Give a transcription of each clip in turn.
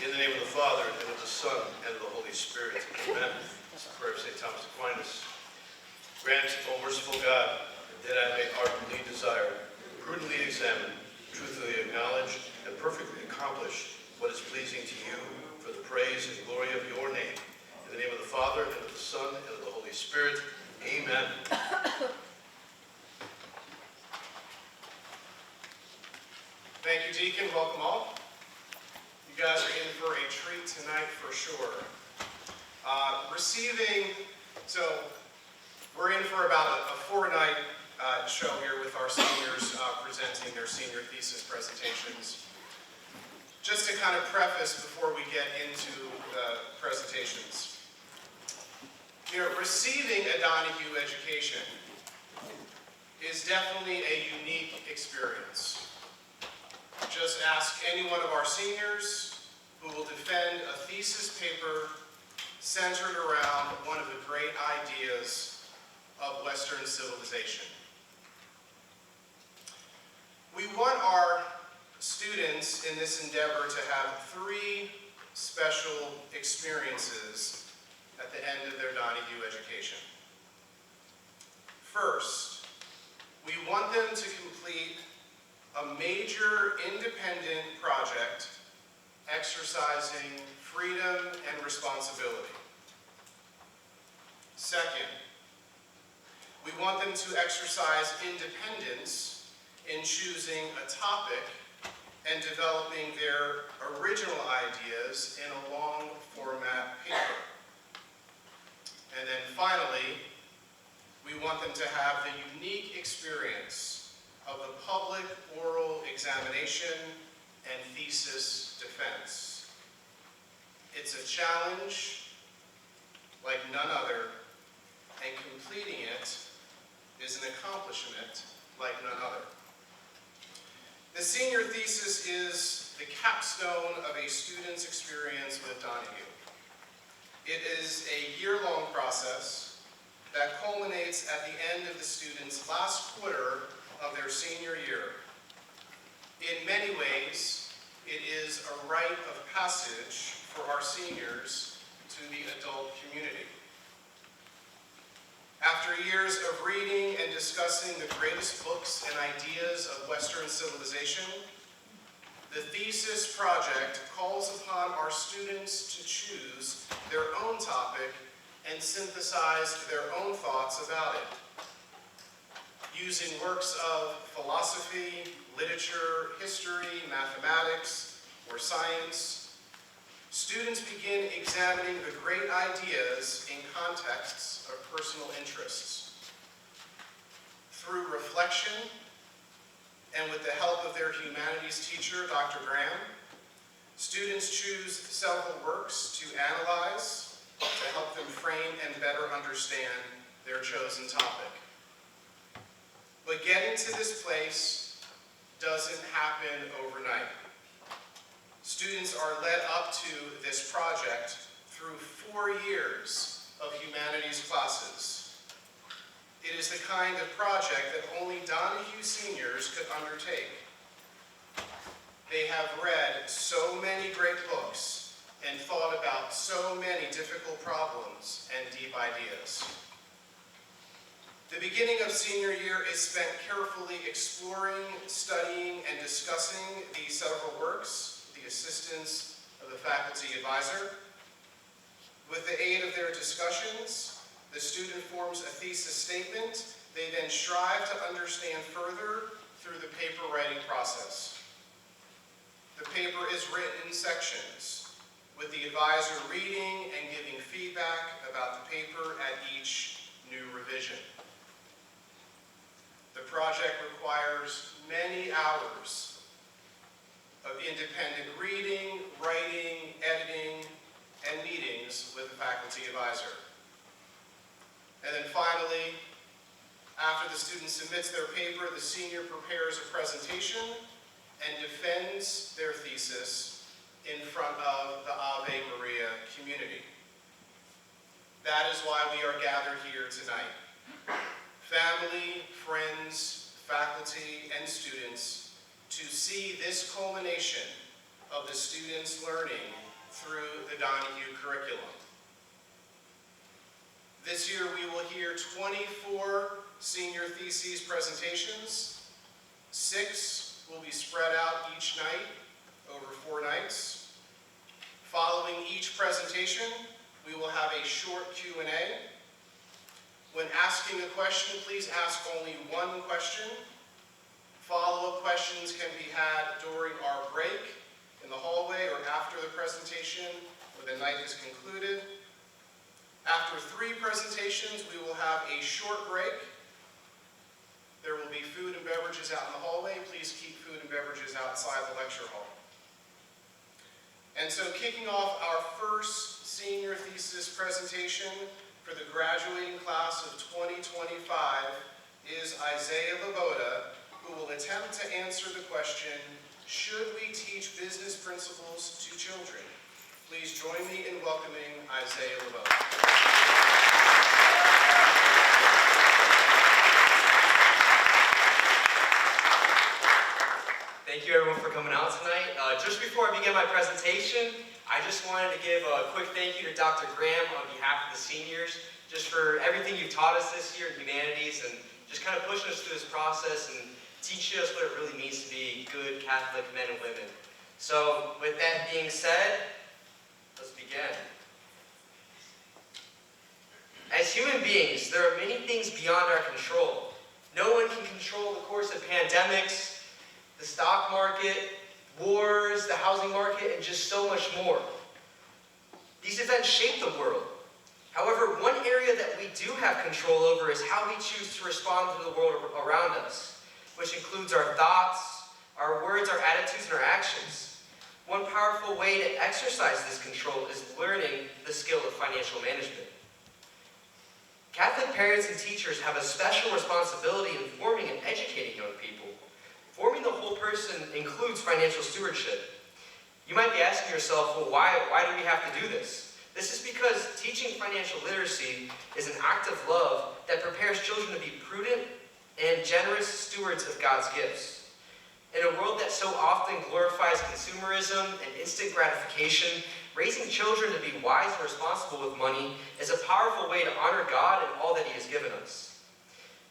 In the name of the Father, and of the Son, and of the Holy Spirit. Amen. It's the prayer of St. Thomas Aquinas. Grant, O merciful God, that I may ardently desire, prudently examine, truthfully acknowledge, and perfectly accomplish what is pleasing to you for the praise and glory of your name. In the name of the Father, and of the Son, and of the Holy Spirit. Amen. Thank you, Deacon. Welcome all. You guys are in for a treat tonight for sure. So we're in for about a four-night show here with our seniors presenting their senior thesis presentations. Just to kind of preface before we get into the presentations. You know, receiving a Donahue education is definitely a unique experience. Just ask any one of our seniors who will defend a thesis paper centered around one of the great ideas of Western civilization. We want our students in this endeavor to have three special experiences at the end of their Donahue education. First, we want them to complete a major independent project exercising freedom and responsibility. Second, we want them to exercise independence in choosing a topic and developing their original ideas in a long format paper. And then finally, we want them to have the unique experience of the public oral examination and thesis defense. It's a challenge like none other, and completing it is an accomplishment like none other. The senior thesis is the capstone of a student's experience with Donahue. It is a year-long process that culminates at the end of the student's last quarter of their senior year. In many ways, it is a rite of passage for our seniors to the adult community. After years of reading and discussing the greatest books and ideas of Western civilization, the thesis project calls upon our students to choose their own topic and synthesize their own thoughts about it. Using works of philosophy, literature, history, mathematics, or science, students begin examining the great ideas in contexts of personal interests. Through reflection, and with the help of their humanities teacher, Dr. Graham, students choose several works to analyze to help them frame and better understand their chosen topic. But getting to this place doesn't happen overnight. Students are led up to this project through 4 years of humanities classes. It is the kind of project that only Donahue seniors could undertake. They have read so many great books and thought about so many difficult problems and deep ideas. The beginning of senior year is spent carefully exploring, studying, and discussing these several works, the assistance of the faculty advisor. With the aid of their discussions, the student forms a thesis statement. They then strive to understand further through the paper writing process. The paper is written in sections, with the advisor reading and giving feedback about the paper at each new revision. The project requires many hours of independent reading, writing, editing, and meetings with the faculty advisor. And then finally, after the student submits their paper, the senior prepares a presentation and defends their thesis in front of the Ave Maria community. That is why we are gathered here tonight. Family, friends, faculty, and students to see this culmination of the students' learning through the Donahue curriculum. This year we will hear 24 senior theses presentations. 6 will be spread out each night over 4 nights. Following each presentation, we will have a short Q&A. When asking a question, please ask only one question. Follow-up questions can be had during our break in the hallway or after the presentation or the night is concluded. After 3 presentations, we will have a short break. There will be food and beverages out in the hallway. Please keep food and beverages outside the lecture hall. And so kicking off our first senior thesis presentation for the graduating class of 2025 is Isaiah Laboda, who will attempt to answer the question, should we teach business principles to children? Please join me in welcoming Isaiah Laboda. Thank you everyone for coming out tonight. Just before I begin my presentation, I just wanted to give a quick thank you to Dr. Graham on behalf of the seniors, just for everything you've taught us this year in humanities and just kind of pushing us through this process and teaching us what it really means to be good Catholic men and women. So with that being said, let's begin. As human beings, there are many things beyond our control. No one can control the course of pandemics, the stock market, wars, the housing market, and just so much more. These events shape the world. However, one area that we do have control over is how we choose to respond to the world around us, which includes our thoughts, our words, our attitudes, and our actions. One powerful way to exercise this control is learning the skill of financial management. Catholic parents and teachers have a special responsibility in forming and educating young people. Forming the whole person includes financial stewardship. You might be asking yourself, well, why do we have to do this? This is because teaching financial literacy is an act of love that prepares children to be prudent and generous stewards of God's gifts. In a world that so often glorifies consumerism and instant gratification, raising children to be wise and responsible with money is a powerful way to honor God and all that He has given us.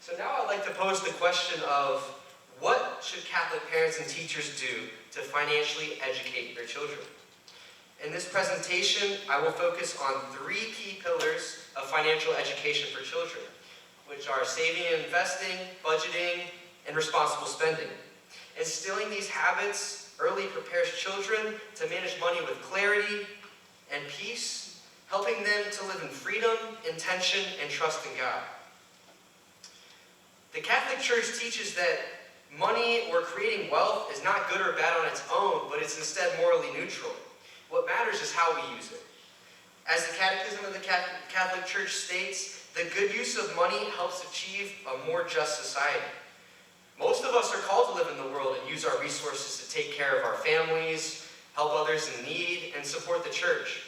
So now I'd like to pose the question of, what should Catholic parents and teachers do to financially educate their children? In this presentation, I will focus on 3 key pillars of financial education for children, which are saving and investing, budgeting, and responsible spending. Instilling these habits early prepares children to manage money with clarity and peace, helping them to live in freedom, intention, and trust in God. The Catholic Church teaches that money or creating wealth is not good or bad on its own, but it's instead morally neutral. What matters is how we use it. As the Catechism of the Catholic Church states, the good use of money helps achieve a more just society. Most of us are called to live in the world and use our resources to take care of our families, help others in need, and support the church.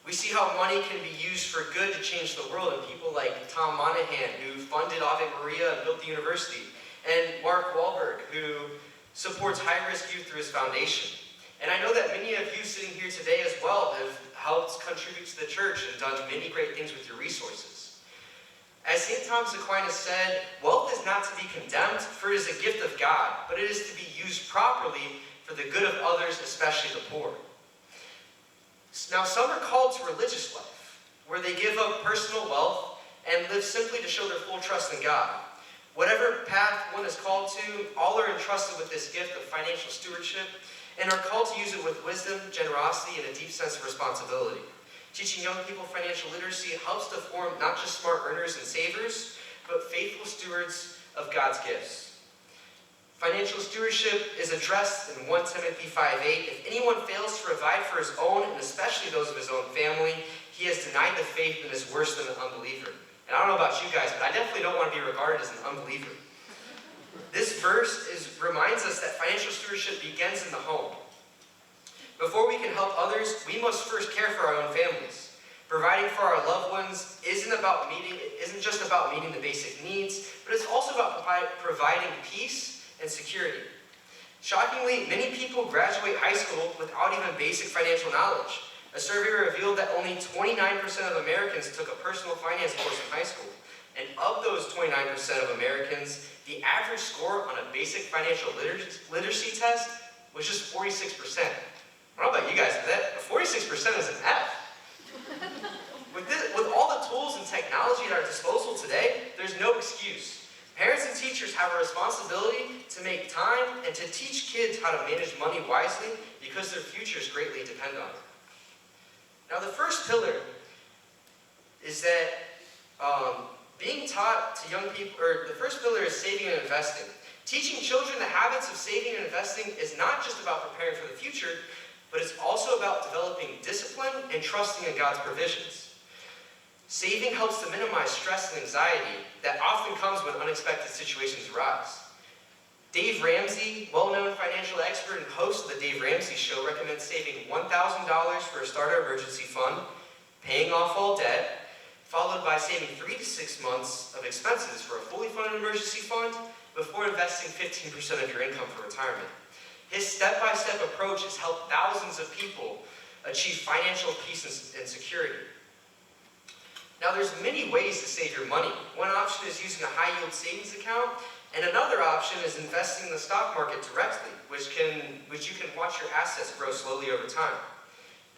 We see how money can be used for good to change the world, and people like Tom Monahan, who funded Ave Maria and built the university, and Mark Wahlberg, who supports high-risk youth through his foundation. And I know that many of you sitting here today as well have helped contribute to the church and done many great things with your resources. As St. Thomas Aquinas said, wealth is not to be condemned, for it is a gift of God, but it is to be used properly for the good of others, especially the poor. Now, some are called to religious life, where they give up personal wealth and live simply to show their full trust in God. Whatever path one is called to, all are entrusted with this gift of financial stewardship and are called to use it with wisdom, generosity, and a deep sense of responsibility. Teaching young people financial literacy helps to form not just smart earners and savers, but faithful stewards of God's gifts. Financial stewardship is addressed in 1 Timothy 5:8. If anyone fails to provide for his own, and especially those of his own family, he has denied the faith and is worse than an unbeliever. And I don't know about you guys, but I definitely don't want to be regarded as an unbeliever. This verse reminds us that financial stewardship begins in the home. Before we can help others, we must first care for our own families. Providing for our loved ones isn't just about meeting the basic needs, but it's also about providing peace and security. Shockingly, many people graduate high school without even basic financial knowledge. A survey revealed that only 29% of Americans took a personal finance course in high school. And of those 29% of Americans, the average score on a basic financial literacy test was just 46%. I don't know about you guys, but 46% is an F. With all the tools and technology at our disposal today, there's no excuse. Parents and teachers have a responsibility to make time and to teach kids how to manage money wisely because their futures greatly depend on it. Now, the first pillar is that being taught to young people, or the first pillar is saving and investing. Teaching children the habits of saving and investing is not just about preparing for the future, but it's also about developing discipline and trusting in God's provisions. Saving helps to minimize stress and anxiety that often comes when unexpected situations arise. Dave Ramsey, well-known financial expert and host of the Dave Ramsey Show, recommends saving $1,000 for a starter emergency fund, paying off all debt, followed by saving 3 to 6 months of expenses for a fully funded emergency fund before investing 15% of your income for retirement. His step-by-step approach has helped thousands of people achieve financial peace and security. Now, there's many ways to save your money. One option is using a high-yield savings account, and another option is investing in the stock market directly, which you can watch your assets grow slowly over time.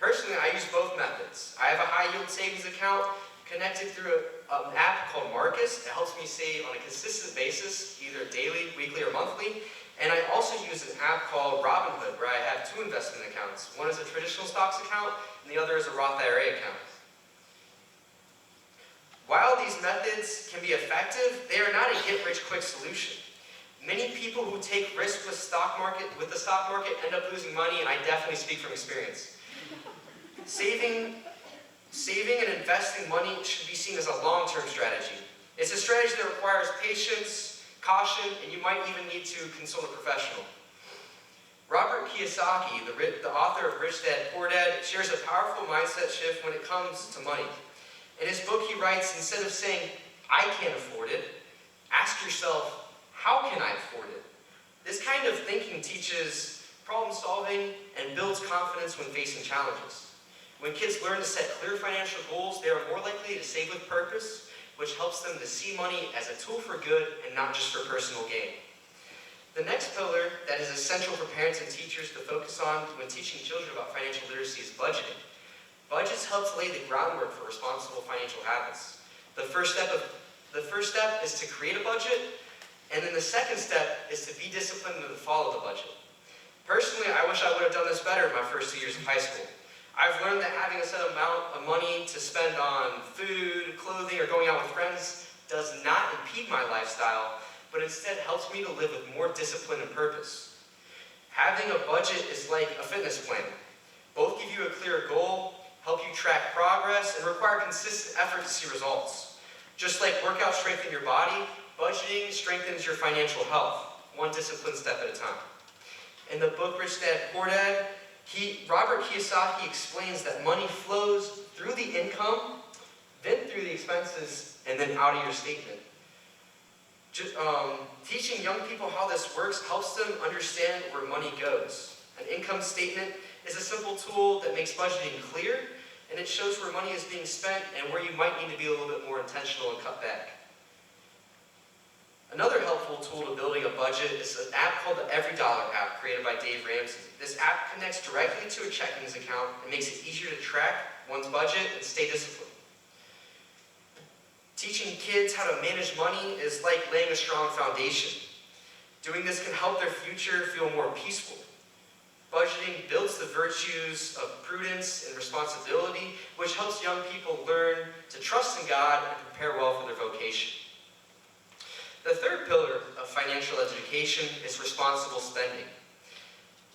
Personally, I use both methods. I have a high-yield savings account connected through an app called Marcus. It helps me save on a consistent basis, either daily, weekly, or monthly. And I also use an app called Robinhood, where I have 2 investment accounts. One is a traditional stocks account, and the other is a Roth IRA account. While these methods can be effective, they are not a get-rich-quick solution. Many people who take risks with the stock market end up losing money, and I definitely speak from experience. Saving and investing money should be seen as a long-term strategy. It's a strategy that requires patience, caution, and you might even need to consult a professional. Robert Kiyosaki, the author of Rich Dad, Poor Dad, shares a powerful mindset shift when it comes to money. In his book, he writes, instead of saying, "I can't afford it," ask yourself, "How can I afford it?" This kind of thinking teaches problem solving and builds confidence when facing challenges. When kids learn to set clear financial goals, they are more likely to save with purpose, which helps them to see money as a tool for good and not just for personal gain. The next pillar that is essential for parents and teachers to focus on when teaching children about financial literacy is budgeting. Budgets help to lay the groundwork for responsible financial habits. The first step is to create a budget, and then the second step is to be disciplined and to follow the budget. Personally, I wish I would have done this better in my first 2 years of high school. I've learned that having a set amount of money to spend on food, clothing, or going out with friends does not impede my lifestyle, but instead helps me to live with more discipline and purpose. Having a budget is like a fitness plan. Both give you a clear goal, help you track progress, and require consistent effort to see results. Just like workouts strengthen your body, budgeting strengthens your financial health, one disciplined step at a time. In the book Rich Dad, Poor Dad, Robert Kiyosaki explains that money flows through the income, then through the expenses, and then out of your statement. Teaching young people how this works helps them understand where money goes. An income statement is a simple tool that makes budgeting clear, and it shows where money is being spent and where you might need to be a little bit more intentional and cut back. Another helpful tool to building a budget is an app called the Every Dollar app, created by Dave Ramsey. This app connects directly to a checkings account and makes it easier to track one's budget and stay disciplined. Teaching kids how to manage money is like laying a strong foundation. Doing this can help their future feel more peaceful. Budgeting builds the virtues of prudence and responsibility, which helps young people learn to trust in God and prepare well for their vocation. The third pillar of financial education is responsible spending.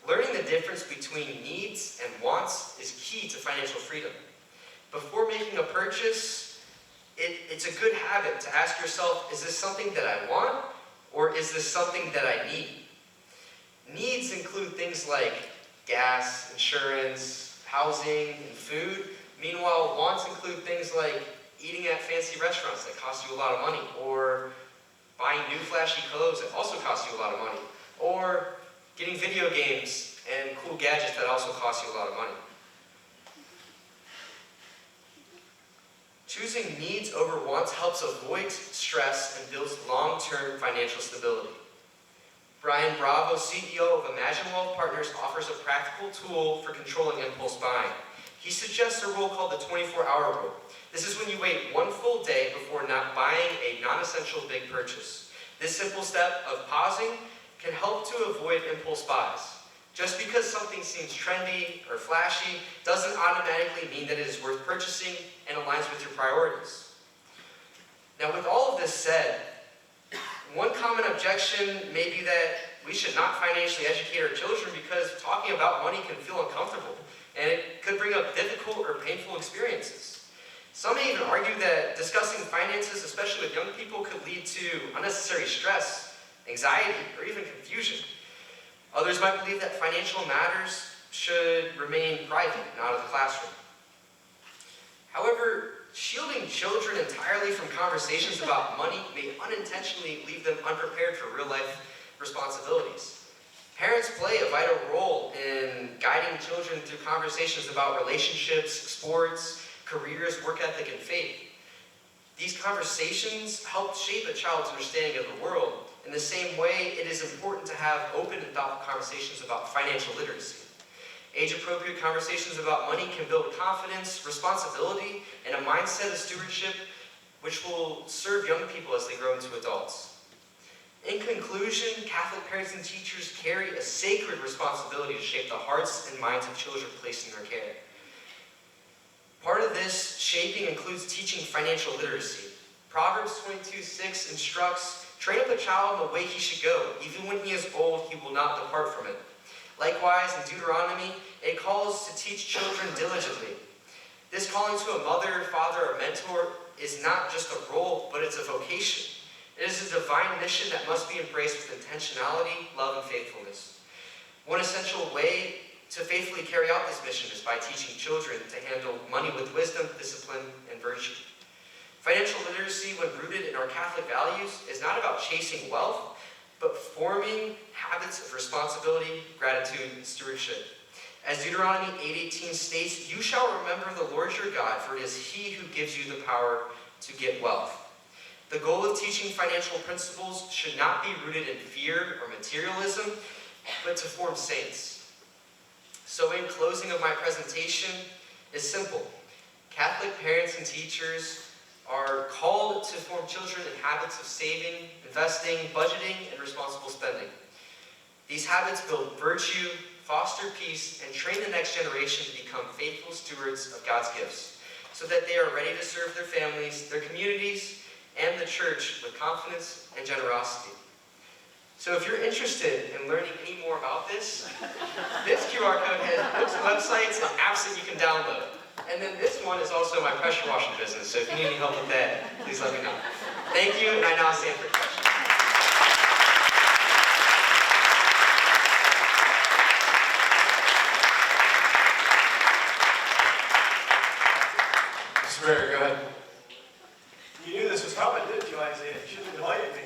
Learning the difference between needs and wants is key to financial freedom. Before making a purchase, it's a good habit to ask yourself, is this something that I want, or is this something that I need? Needs include things like gas, insurance, housing, and food. Meanwhile, wants include things like eating at fancy restaurants that cost you a lot of money, or buying new flashy clothes that also cost you a lot of money, or getting video games and cool gadgets that also cost you a lot of money. Choosing needs over wants helps avoid stress and builds long-term financial stability. Brian Bravo, CEO of Imagine Wealth Partners, offers a practical tool for controlling impulse buying. He suggests a rule called the 24-hour rule. This is when you wait one full day before not buying a non-essential big purchase. This simple step of pausing can help to avoid impulse buys. Just because something seems trendy or flashy doesn't automatically mean that it is worth purchasing and aligns with your priorities. Now, with all of this said, one common objection may be that we should not financially educate our children because talking about money can feel uncomfortable, and it could bring up difficult or painful experiences. Some may even argue that discussing finances, especially with young people, could lead to unnecessary stress, anxiety, or even confusion. Others might believe that financial matters should remain private and out of the classroom. However, shielding children entirely from conversations about money may unintentionally leave them unprepared for real-life responsibilities. Parents play a vital role in guiding children through conversations about relationships, sports, careers, work ethic, and faith. These conversations help shape a child's understanding of the world. In the same way, it is important to have open and thoughtful conversations about financial literacy. Age-appropriate conversations about money can build confidence, responsibility, and a mindset of stewardship which will serve young people as they grow into adults. In conclusion, Catholic parents and teachers carry a sacred responsibility to shape the hearts and minds of children placed in their care. Part of this shaping includes teaching financial literacy. Proverbs 22:6 instructs, "Train up a child in the way he should go. Even when he is old, he will not depart from it." Likewise, in Deuteronomy, it calls to teach children diligently. This calling to a mother, father, or mentor is not just a role, but it's a vocation. It is a divine mission that must be embraced with intentionality, love, and faithfulness. One essential way to faithfully carry out this mission is by teaching children to handle money with wisdom, discipline, and virtue. Financial literacy, when rooted in our Catholic values, is not about chasing wealth, but forming habits of responsibility, gratitude, and stewardship. As Deuteronomy 8:18 states, "You shall remember the Lord your God, for it is He who gives you the power to get wealth." The goal of teaching financial principles should not be rooted in fear or materialism, but to form saints. So in closing of my presentation is simple. Catholic parents and teachers are called to form children in habits of saving, investing, budgeting, and responsible spending. These habits build virtue, foster peace, and train the next generation to become faithful stewards of God's gifts, so that they are ready to serve their families, their communities, and the church with confidence and generosity. So if you're interested in learning any more about this QR code has books, websites, and apps that you can download. And then this one is also my pressure washing business, so if you need any help with that, please let me know. Thank you, and I now stand for questions. Mr. Mayor, go ahead. You knew this was coming, didn't you, Isaiah? You should have invited me.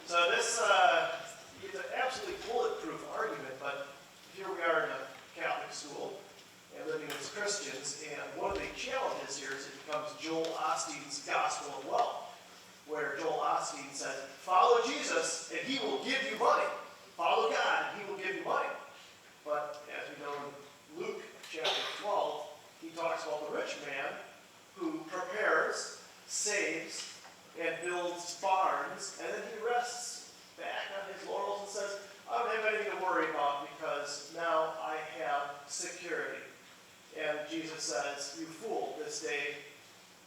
So this is an absolutely bulletproof argument, but here we are in a Catholic school and living as Christians, and one of the challenges here is it becomes Joel Osteen's Gospel of Wealth, where Joel Osteen says, "Follow Jesus and he will give you money. Follow God and he will give you money." But as we know in Luke chapter 12, he talks about the rich man who prepares, saves, and builds barns, and then he rests back on his laurels and says, "I don't have anything to worry about because now I have security." And Jesus says, "You fool, this day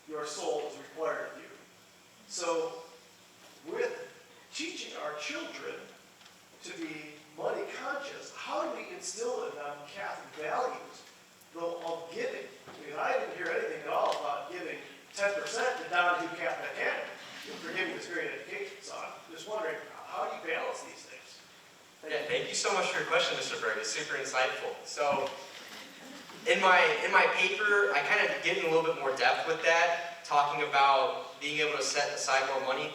your soul is required of you." So with teaching our children to be money conscious, how do we instill in them Catholic values, though, of giving? Because I didn't hear anything at all about giving 10% to Donahue Catholic Academy. For giving this great education, so I'm just wondering, how do you balance these things? Thank you so much for your question, Mr. Berg. It's super insightful. So, in my paper, I kind of get in a little bit more depth with that, talking about being able to set aside more money.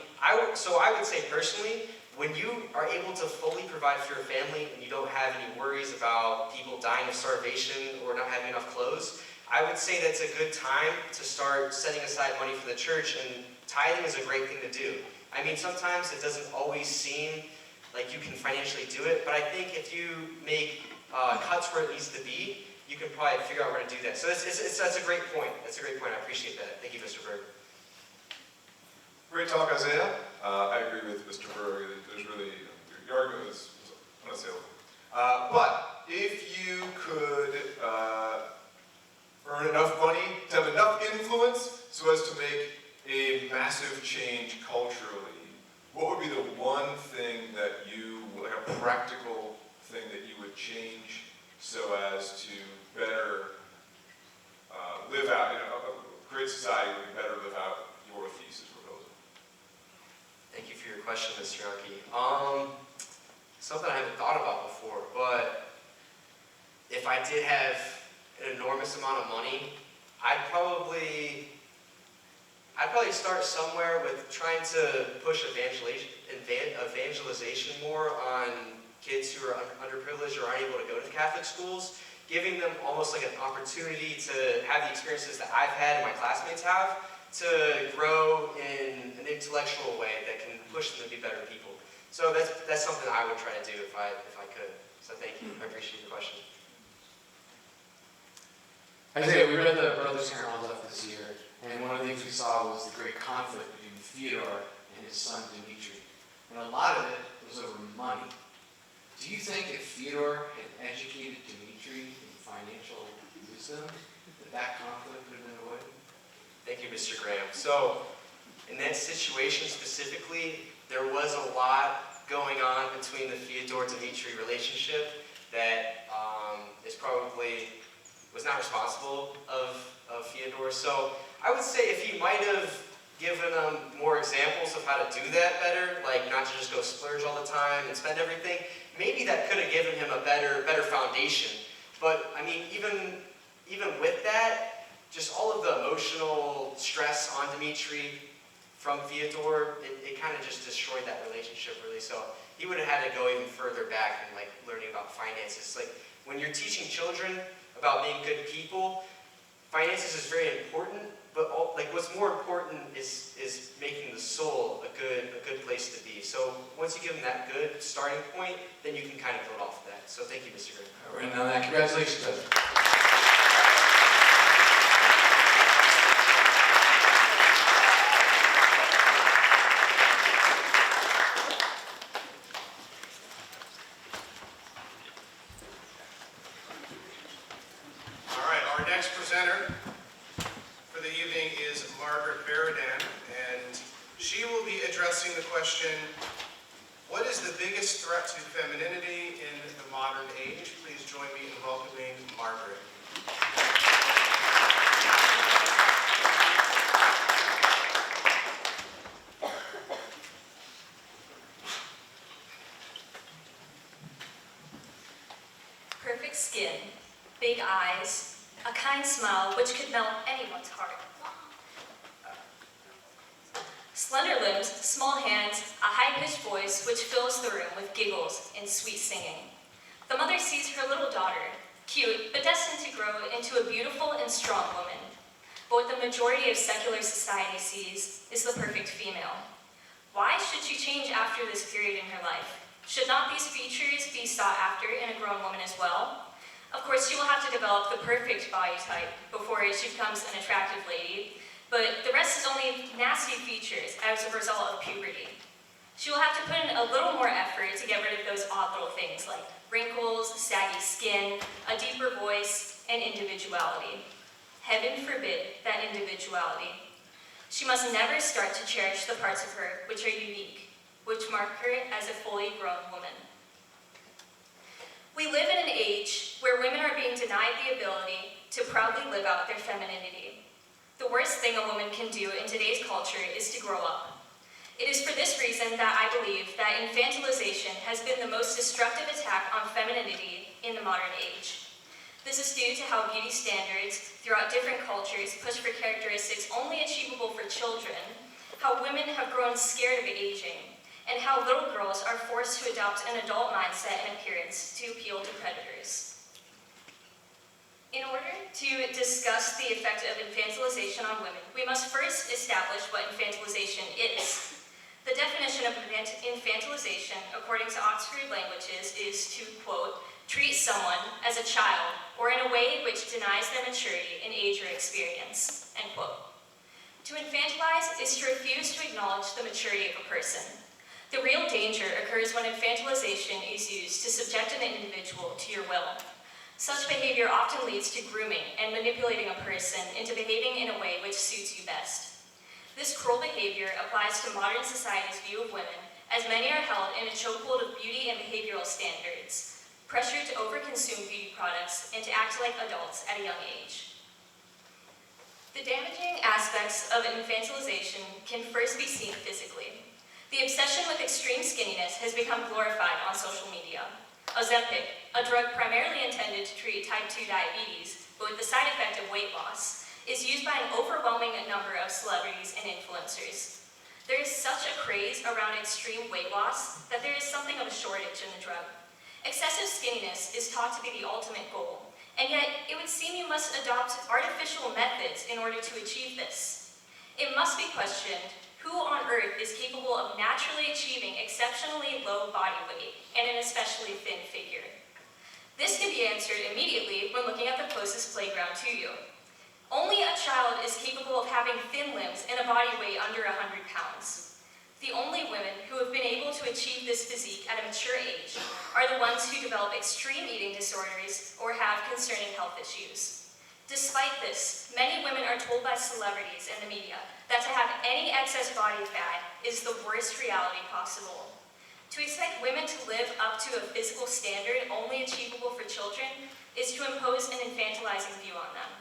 So I would say personally, when you are able to fully provide for your family and you don't have any worries about people dying of starvation or not having enough clothes, I would say that's a good time to start setting aside money for the church, and tithing is a great thing to do. I mean, sometimes it doesn't always seem like you can financially do it, but I think if you make cuts where it needs to be, you can probably figure out where to do that. So that's a great point. That's a great point. I appreciate that. Thank you, Mr. Berg. Great talk, Isaiah. I agree with Mr. Berg. There's really, your argument was unassailable. But if you could earn enough money to have enough influence so as to make a massive change culturally, what would be the one thing that you, like a practical thing that you would change so as to better live out, a great society would be better live out your thesis proposal? Thank you for your question, Mr. Youngke. Something I haven't thought about before, but if I did have an enormous amount of money, I'd probably start somewhere with trying to push evangelization more on kids who are underprivileged or aren't able to go to Catholic schools, giving them almost like an opportunity to have the experiences that I've had and my classmates have, to grow in an intellectual way that can push them to be better people. So that's something I would try to do if I could. So thank you. I appreciate the question. Isaiah, we read the Brothers Karamazov this year, and one of the things we saw was the great conflict between Theodore and his son Dmitri. And a lot of it was over money. Do you think if Theodore had educated Dmitri in financial wisdom, that conflict would have been avoided? Thank you, Mr. Graham. So, in that situation specifically, there was a lot going on between the Theodore-Dmitri relationship that was not responsible of Theodore. So, I would say if he might have given them more examples of how to do that better, like not to just go splurge all the time and spend everything, maybe that could have given him a better foundation. But, I mean, even with that, just all of the emotional stress on Dmitri from Theodore, it kind of just destroyed that relationship, really. So he would have had to go even further back and like learning about finances. Like when you're teaching children about being good people, finances is very important, but what's more important is making the soul a good place to be. So once you give them that good starting point, then you can kind of build off of that. So thank you, Mr. Green. All right, now that, congratulations, Isaiah. All right, our next presenter for the evening is Margaret Baradan, and she will be addressing the question, what is the biggest threat to femininity in the modern age? Please join me in welcoming Margaret. Perfect skin, big eyes, a kind smile which could melt anyone's heart. Slender limbs, small hands, a high-pitched voice which fills the room with giggles and sweet singing. The mother sees her little daughter, cute but destined to grow into a beautiful and strong woman. But what the majority of secular society sees is the perfect female. Why should she change after this period in her life? Should not these features be sought after in a grown woman as well? Of course, she will have to develop the perfect body type before she becomes an attractive lady, but the rest is only nasty features as a result of puberty. She will have to put in a little more effort to get rid of those odd little things like wrinkles, saggy skin, a deeper voice, and individuality. Heaven forbid that individuality. She must never start to cherish the parts of her which are unique, which mark her as a fully grown woman. We live in an age where women are being denied the ability to proudly live out their femininity. The worst thing a woman can do in today's culture is to grow up. It is for this reason that I believe that infantilization has been the most destructive attack on femininity in the modern age. This is due to how beauty standards throughout different cultures push for characteristics only achievable for children, how women have grown scared of aging, and how little girls are forced to adopt an adult mindset and appearance to appeal to predators. In order to discuss the effect of infantilization on women, we must first establish what infantilization is. The definition of infantilization, according to Oxford Languages, is to, quote, treat someone as a child or in a way which denies their maturity in age or experience, end quote. To infantilize is to refuse to acknowledge the maturity of a person. The real danger occurs when infantilization is used to subject an individual to your will. Such behavior often leads to grooming and manipulating a person into behaving in a way which suits you best. This cruel behavior applies to modern society's view of women, as many are held in a chokehold of beauty and behavioral standards, pressured to overconsume beauty products and to act like adults at a young age. The damaging aspects of infantilization can first be seen physically. The obsession with extreme skinniness has become glorified on social media. Ozempic, a drug primarily intended to treat type 2 diabetes, but with the side effect of weight loss, is used by an overwhelming number of celebrities and influencers. There is such a craze around extreme weight loss that there is something of a shortage in the drug. Excessive skinniness is taught to be the ultimate goal, and yet it would seem you must adopt artificial methods in order to achieve this. It must be questioned, who on earth is capable of naturally achieving exceptionally low body weight and an especially thin figure? This can be answered immediately when looking at the closest playground to you. Only a child is capable of having thin limbs and a body weight under 100 pounds. The only women who have been able to achieve this physique at a mature age are the ones who develop extreme eating disorders or have concerning health issues. Despite this, many women are told by celebrities and the media that to have any excess body fat is the worst reality possible. To expect women to live up to a physical standard only achievable for children is to impose an infantilizing view on them.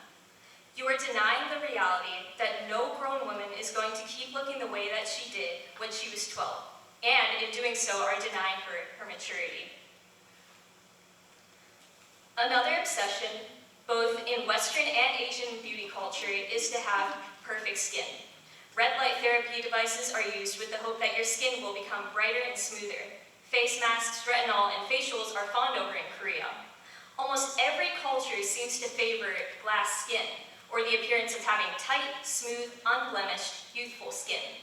You are denying the reality that no grown woman is going to keep looking the way that she did when she was 12, and in doing so are denying her her maturity. Another obsession, both in Western and Asian beauty culture, is to have perfect skin. Red light therapy devices are used with the hope that your skin will become brighter and smoother. Face masks, retinol, and facials are fawned over in Korea. Almost every culture seems to favor glass skin, or the appearance of having tight, smooth, unblemished, youthful skin.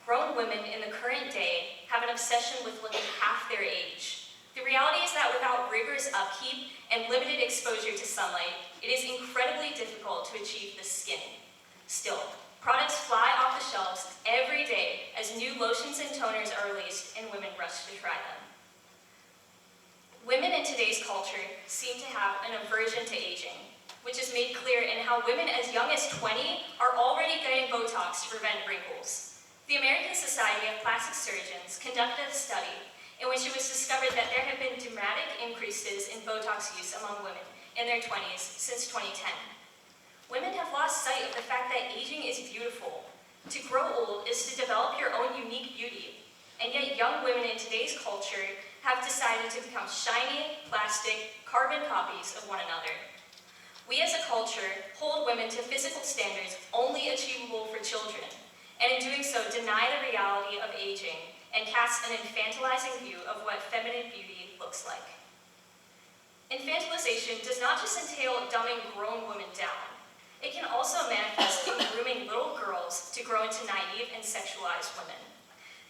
Grown women in the current day have an obsession with looking half their age. The reality is that without rigorous upkeep and limited exposure to sunlight, it is incredibly difficult to achieve this skin. Still, products fly off the shelves every day as new lotions and toners are released and women rush to try them. Women in today's culture seem to have an aversion to aging, which is made clear in how women as young as 20 are already getting Botox to prevent wrinkles. The American Society of Plastic Surgeons conducted a study in which it was discovered that there have been dramatic increases in Botox use among women in their 20s since 2010. Women have lost sight of the fact that aging is beautiful. To grow old is to develop your own unique beauty, and yet young women in today's culture have decided to become shiny, plastic, carbon copies of one another. We as a culture hold women to physical standards only achievable for children, and in doing so deny the reality of aging and cast an infantilizing view of what feminine beauty looks like. Infantilization does not just entail dumbing grown women down. It can also manifest in grooming little girls to grow into naive and sexualized women.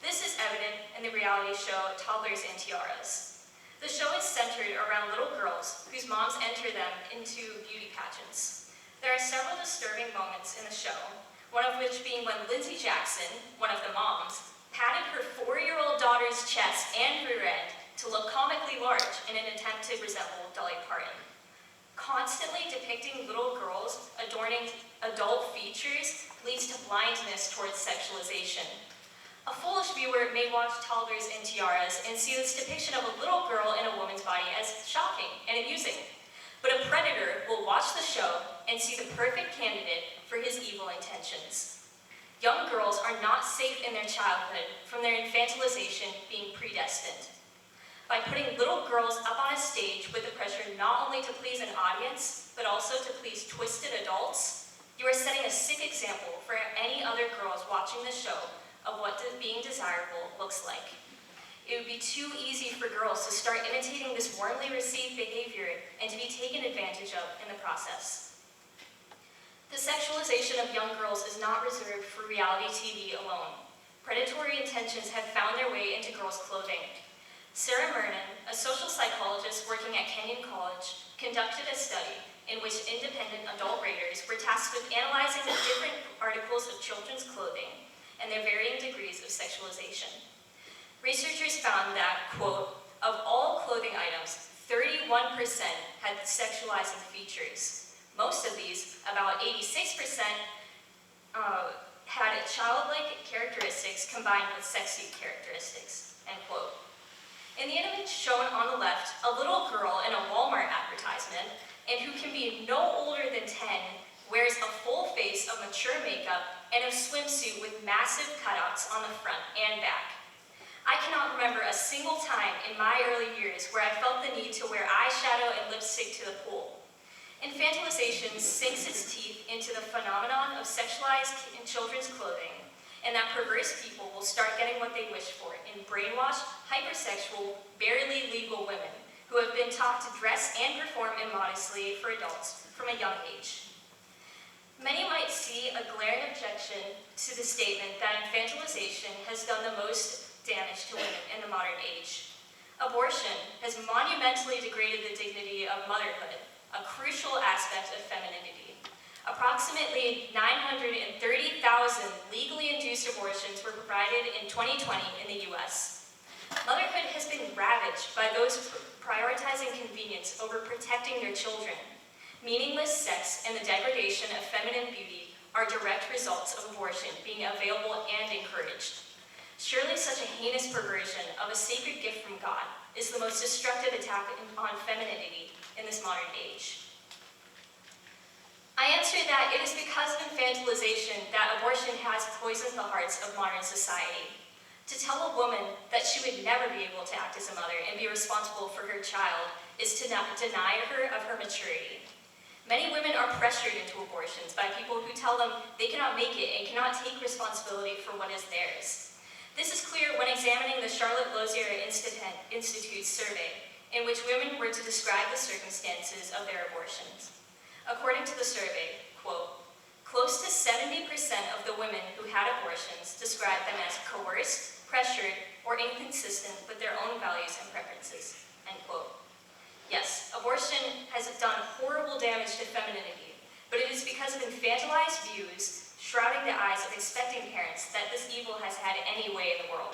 This is evident in the reality show Toddlers and Tiaras. The show is centered around little girls whose moms enter them into beauty pageants. There are several disturbing moments in the show, one of which being when Lindsay Jackson, one of the moms, patted her 4-year-old daughter's chest and rear end to look comically large in an attempt to resemble Dolly Parton. Constantly depicting little girls adorning adult features leads to blindness towards sexualization. A foolish viewer may watch Toddlers and Tiaras and see this depiction of a little girl in a woman's body as shocking and amusing. But a predator will watch the show and see the perfect candidate for his evil intentions. Young girls are not safe in their childhood from their infantilization being predestined. By putting little girls up on a stage with the pressure not only to please an audience, but also to please twisted adults, you are setting a sick example for any other girls watching the show of what being desirable looks like. It would be too easy for girls to start imitating this warmly received behavior and to be taken advantage of in the process. The sexualization of young girls is not reserved for reality TV alone. Predatory intentions have found their way into girls' clothing. Sarah Mernon, a social psychologist working at Kenyon College, conducted a study in which independent adult raters were tasked with analyzing the different articles of children's clothing and their varying degrees of sexualization. Researchers found that, quote, of all clothing items, 31% had sexualizing features. Most of these, about 86%, had childlike characteristics combined with sexy characteristics, end quote. In the image shown on the left, a little girl in a Walmart advertisement, and who can be no older than 10, wears a full face of mature makeup and a swimsuit with massive cutouts on the front and back. I cannot remember a single time in my early years where I felt the need to wear eyeshadow and lipstick to the pool. Infantilization sinks its teeth into the phenomenon of sexualized children's clothing, and that perverse people will start getting what they wish for in brainwashed, hypersexual, barely legal women who have been taught to dress and perform immodestly for adults from a young age. Many might see a glaring objection to the statement that infantilization has done the most damage to women in the modern age. Abortion has monumentally degraded the dignity of motherhood, a crucial aspect of femininity. Approximately 930,000 legally induced abortions were provided in 2020 in the US. Motherhood has been ravaged by those prioritizing convenience over protecting their children. Meaningless sex and the degradation of feminine beauty are direct results of abortion being available and encouraged. Surely such a heinous perversion of a sacred gift from God is the most destructive attack on femininity in this modern age. I answer that it is because of infantilization that abortion has poisoned the hearts of modern society. To tell a woman that she would never be able to act as a mother and be responsible for her child is to deny her of her maturity. Many women are pressured into abortions by people who tell them they cannot make it and cannot take responsibility for what is theirs. This is clear when examining the Charlotte Lozier Institute's survey, in which women were to describe the circumstances of their abortions. According to the survey, quote, close to 70% of the women who had abortions described them as coerced, pressured, or inconsistent with their own values and preferences, end quote. Yes, abortion has done horrible damage to femininity, but it is because of infantilized views shrouding the eyes of expecting parents that this evil has had any way in the world.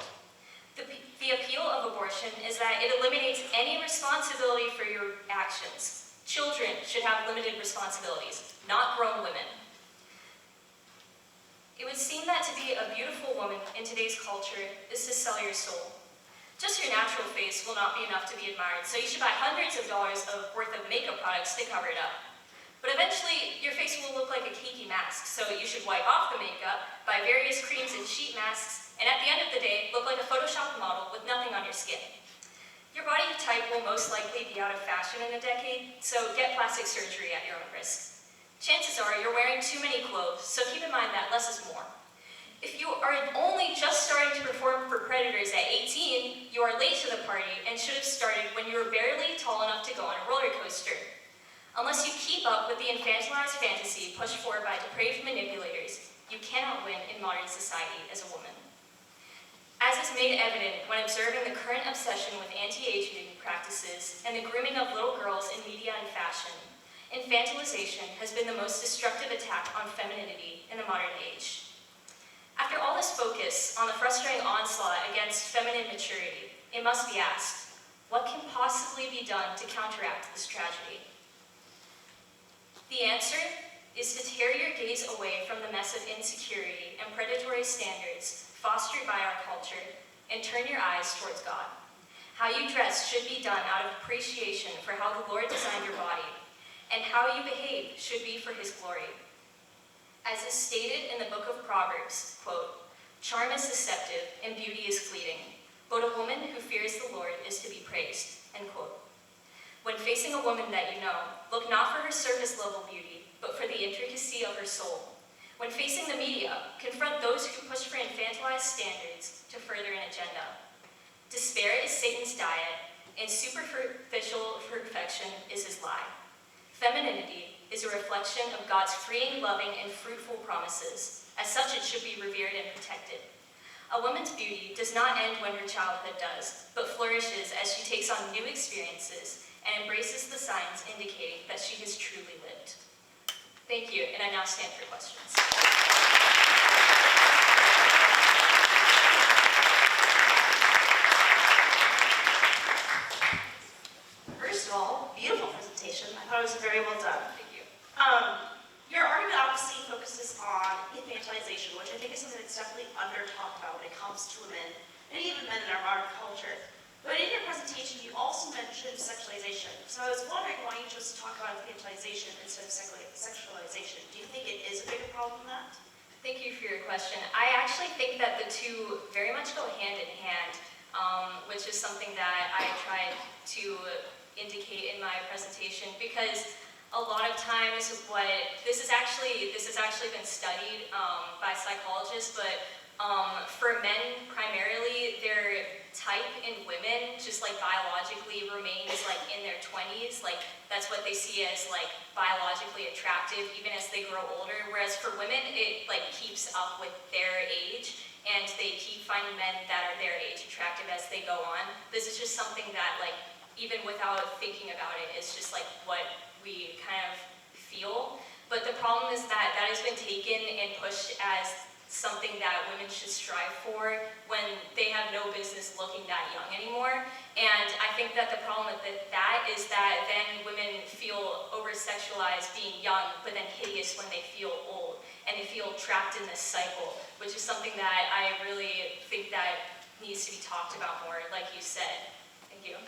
The appeal of abortion is that it eliminates any responsibility for your actions. Children should have limited responsibilities, not grown women. It would seem that to be a beautiful woman in today's culture is to sell your soul. Just your natural face will not be enough to be admired, so you should buy hundreds of dollars worth of makeup products to cover it up. But eventually, your face will look like a cakey mask, so you should wipe off the makeup, buy various creams and sheet masks, and at the end of the day, look like a photoshopped model with nothing on your skin. Your body type will most likely be out of fashion in a decade, so get plastic surgery at your own risk. Chances are you're wearing too many clothes, so keep in mind that less is more. If you are only just starting to perform for predators at 18, you are late to the party and should have started when you were barely tall enough to go on a roller coaster. Unless you keep up with the infantilized fantasy pushed forward by depraved manipulators, you cannot win in modern society as a woman. As is made evident when observing the current obsession with anti-aging practices and the grooming of little girls in media and fashion, infantilization has been the most destructive attack on femininity in the modern age. After all this focus on the frustrating onslaught against feminine maturity, it must be asked, what can possibly be done to counteract this tragedy? The answer is to tear your gaze away from the mess of insecurity and predatory standards fostered by our culture and turn your eyes towards God. How you dress should be done out of appreciation for how the Lord designed your body, and how you behave should be for His glory. As is stated in the book of Proverbs, quote, charm is deceptive and beauty is fleeting, but a woman who fears the Lord is to be praised, end quote. When facing a woman that you know, look not for her surface level beauty, but for the intricacy of her soul. When facing the media, confront those who push for infantilized standards to further an agenda. Despair is Satan's diet, and superficial perfection is his lie. Femininity is a reflection of God's freeing, loving, and fruitful promises. As such, it should be revered and protected. A woman's beauty does not end when her childhood does, but flourishes as she takes on new experiences and embraces the signs indicating that she has truly lived. Thank you, and I now stand for questions. First of all, beautiful presentation. I thought it was very well done. Thank you. Your argument obviously focuses on infantilization, which I think is something that's definitely under-talked about when it comes to women, and even men in our modern culture. But in your presentation, you also mentioned sexualization. So I was wondering why you chose to talk about infantilization instead of sexualization. Do you think it is a bigger problem than that? Thank you for your question. I actually think that the two very much go hand in hand, which is something that I tried to indicate in my presentation, because a lot of times this has actually been studied by psychologists, but for men primarily, their type in women just like biologically remains like in their 20s. Like that's what they see as like biologically attractive even as they grow older. Whereas for women, it like keeps up with their age, and they keep finding men that are their age attractive as they go on. This is just something that like even without thinking about it is just like what we kind of feel. But the problem is that that has been taken and pushed as something that women should strive for when they have no business looking that young anymore. And I think that the problem with that is that then women feel over-sexualized being young, but then hideous when they feel old, and they feel trapped in this cycle, which is something that I really think that needs to be talked about more, like you said. Thank you.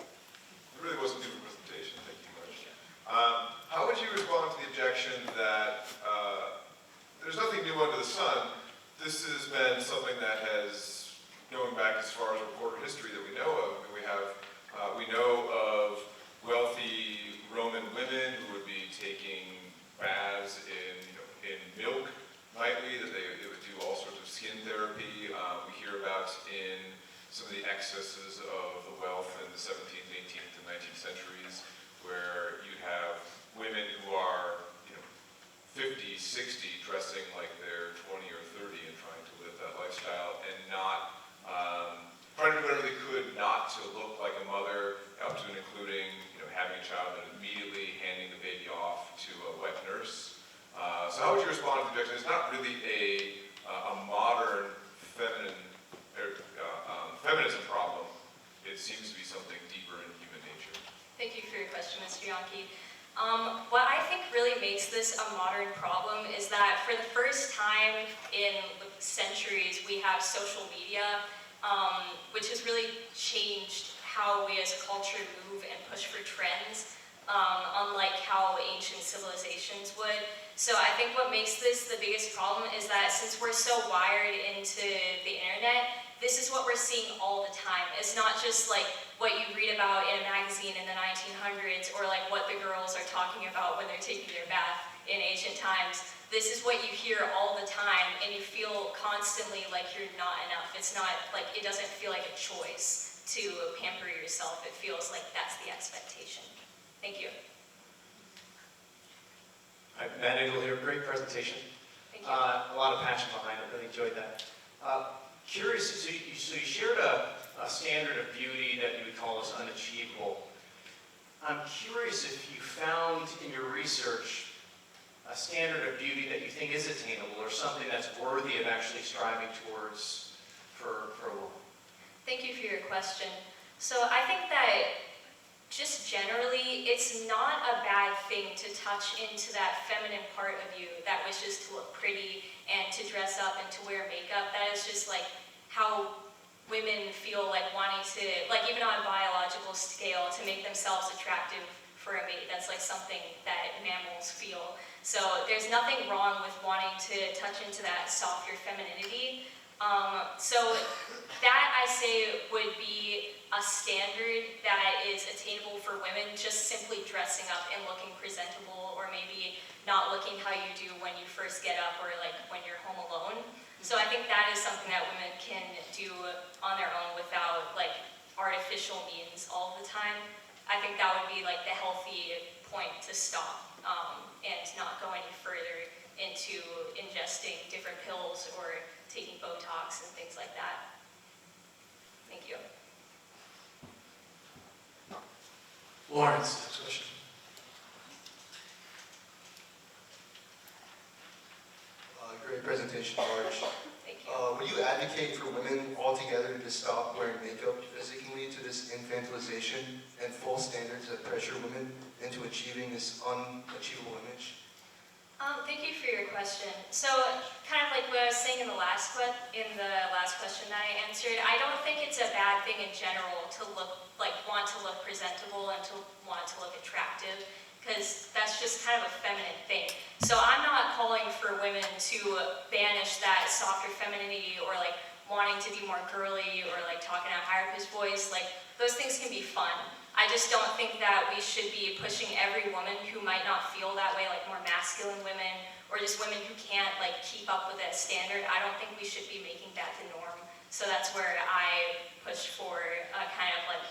It really wasn't a good presentation, thank you much. How would you respond to the objection that there's nothing new under the sun? This has been something that has, going back as far as recorded history that we know of. We know of wealthy Roman women who would be taking baths in milk nightly, that they would do all sorts of skin therapy. We hear about in some of the excesses of the wealth in the 17th, 18th, and 19th centuries, where you have women who are 50, 60, dressing like they're 20 or 30 and trying to live that lifestyle, and not trying to do whatever they could not to look like a mother, up to and including having a child and immediately handing the baby off to a wet nurse. So how would you respond to the objection? It's not really a modern feminism problem. It seems to be something deeper in human nature. Thank you for your question, Mr. Yonke. What I think really makes this a modern problem is that for the first time in centuries, we have social media, which has really changed how we as a culture move and push for trends, unlike how ancient civilizations would. So I think what makes this the biggest problem is that since we're so wired into the internet, this is what we're seeing all the time. It's not just like what you read about in a magazine in the 1900s, or like what the girls are talking about when they're taking their bath in ancient times. This is what you hear all the time, and you feel constantly like you're not enough. It's not like, it doesn't feel like a choice to pamper yourself. It feels like that's the expectation. Thank you. Matt Engel here, great presentation. Thank you. A lot of passion behind it, really enjoyed that. Curious, so you shared a standard of beauty that you would call as unachievable. I'm curious if you found in your research a standard of beauty that you think is attainable, or something that's worthy of actually striving towards for a woman. Thank you for your question. So I think that just generally, it's not a bad thing to touch into that feminine part of you that wishes to look pretty and to dress up and to wear makeup. That is just like how women feel like wanting to, like even on a biological scale, to make themselves attractive for a mate. That's like something that mammals feel. So there's nothing wrong with wanting to touch into that softer femininity. So that, I say, would be a standard that is attainable for women, just simply dressing up and looking presentable, or maybe not looking how you do when you first get up or like when you're home alone. So I think that is something that women can do on their own without like artificial means all the time. I think that would be like the healthy point to stop and not go any further into ingesting different pills or taking Botox and things like that. Thank you. Lawrence, next question. Great presentation, George. Thank you. Would you advocate for women altogether to stop wearing makeup as it can lead to this infantilization and false standards that pressure women into achieving this unachievable image? Thank you for your question. So, kind of like what I was saying in the last question that I answered, I don't think it's a bad thing in general to want to look presentable and to want to look attractive, because that's just kind of a feminine thing. So I'm not calling for women to banish that softer femininity or like wanting to be more girly or like talking at a higher pitched voice. Like, those things can be fun. I just don't think that we should be pushing every woman who might not feel that way, like more masculine women, or just women who can't like keep up with that standard. I don't think we should be making that the norm. So that's where I push for kind of like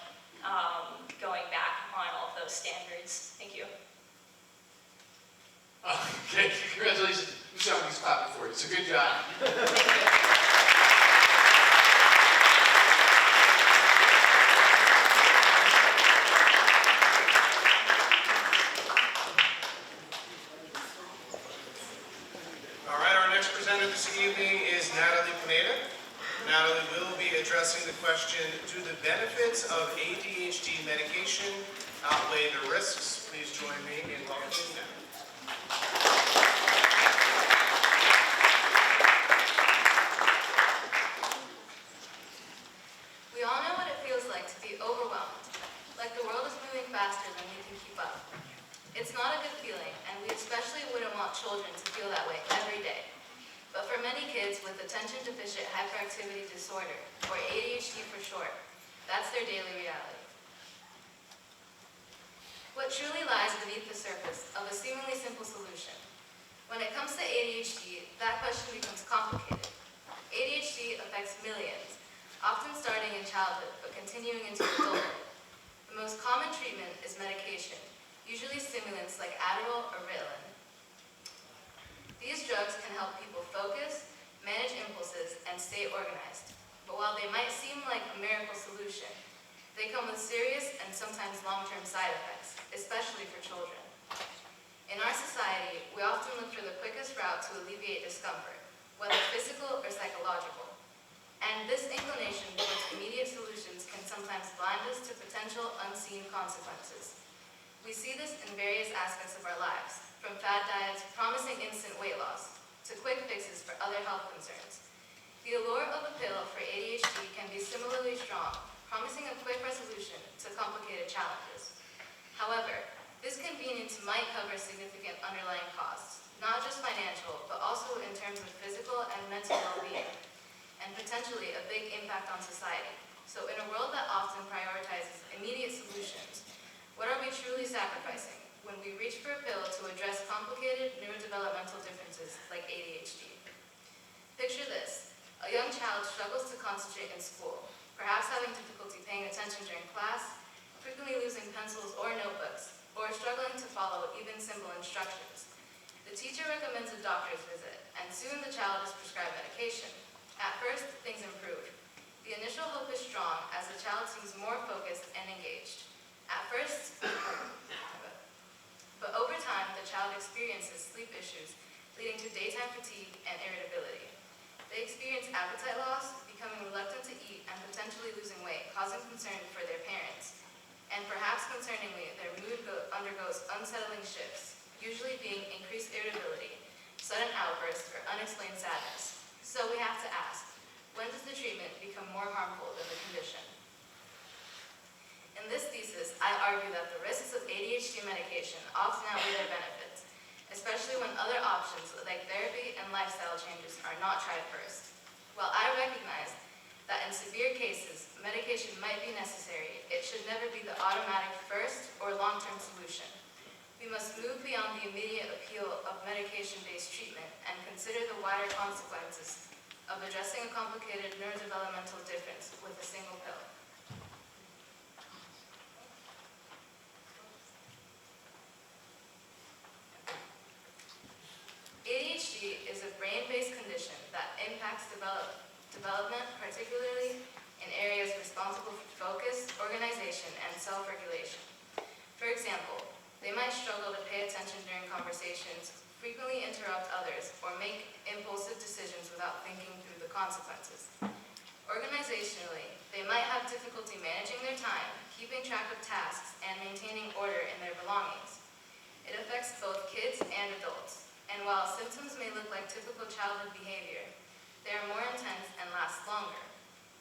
going back on all of those standards. Thank you. Okay, congratulations. Somebody's clapping for you, so good job. All right, our next presenter this evening is Natalie Pineda. Natalie will be addressing the question, do the benefits of ADHD medication outweigh the risks? Please join me in welcoming Natalie. We all know what it feels like to be overwhelmed, like the world is moving faster than we can keep up. It's not a good feeling, and we especially wouldn't want children to feel that way every day. But for many kids with attention deficit hyperactivity disorder, or ADHD for short, that's their daily reality. What truly lies beneath the surface of a seemingly simple solution? When it comes to ADHD, that question becomes complicated. ADHD affects millions, often starting in childhood but continuing into adulthood. The most common treatment is medication, usually stimulants like Adderall or Ritalin. These drugs can help people focus, manage impulses, and stay organized. But while they might seem like a miracle solution, they come with serious and sometimes long-term side effects, especially for children. In our society, we often look for the quickest route to alleviate discomfort, whether physical or psychological. And this inclination towards immediate solutions can sometimes blind us to potential unseen consequences. We see this in various aspects of our lives, from fad diets promising instant weight loss, to quick fixes for other health concerns. The allure of a pill for ADHD can be similarly strong, promising a quick resolution to complicated challenges. However, this convenience might cover significant underlying costs, not just financial, but also in terms of physical and mental well-being, and potentially a big impact on society. So in a world that often prioritizes immediate solutions, what are we truly sacrificing when we reach for a pill to address complicated neurodevelopmental differences like ADHD? Picture this. A young child struggles to concentrate in school, perhaps having difficulty paying attention during class, frequently losing pencils or notebooks, or struggling to follow even simple instructions. The teacher recommends a doctor's visit, and soon the child is prescribed medication. At first, things improve. The initial hope is strong as the child seems more focused and engaged. At first, but over time, the child experiences sleep issues, leading to daytime fatigue and irritability. They experience appetite loss, becoming reluctant to eat, and potentially losing weight, causing concern for their parents. And perhaps concerningly, their mood undergoes unsettling shifts, usually being increased irritability, sudden outbursts, or unexplained sadness. So we have to ask, when does the treatment become more harmful than the condition? In this thesis, I argue that the risks of ADHD medication often outweigh their benefits, especially when other options like therapy and lifestyle changes are not tried first. While I recognize that in severe cases, medication might be necessary, it should never be the automatic first or long-term solution. We must move beyond the immediate appeal of medication-based treatment and consider the wider consequences of addressing a complicated neurodevelopmental difference with a single pill. ADHD is a brain-based condition that impacts development, particularly in areas responsible for focus, organization, and self-regulation. For example, they might struggle to pay attention during conversations, frequently interrupt others, or make impulsive decisions without thinking through the consequences. Organizationally, they might have difficulty managing their time, keeping track of tasks, and maintaining order in their belongings. It affects both kids and adults, and while symptoms may look like typical childhood behavior, they are more intense and last longer.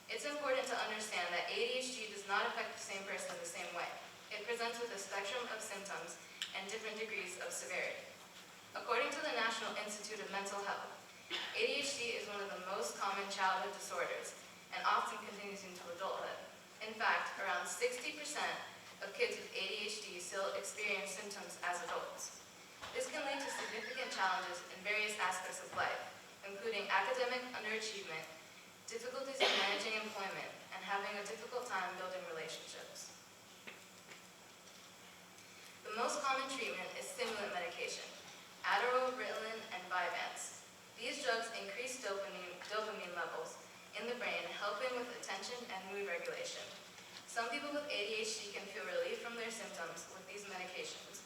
It's important to understand that ADHD does not affect the same person the same way. It presents with a spectrum of symptoms and different degrees of severity. According to the National Institute of Mental Health, ADHD is one of the most common childhood disorders and often continues into adulthood. In fact, around 60% of kids with ADHD still experience symptoms as adults. This can lead to significant challenges in various aspects of life, including academic underachievement, difficulties in managing employment, and having a difficult time building relationships. The most common treatment is stimulant medication, Adderall, Ritalin, and Vyvanse. These drugs increase dopamine levels in the brain, helping with attention and mood regulation. Some people with ADHD can feel relief from their symptoms with these medications.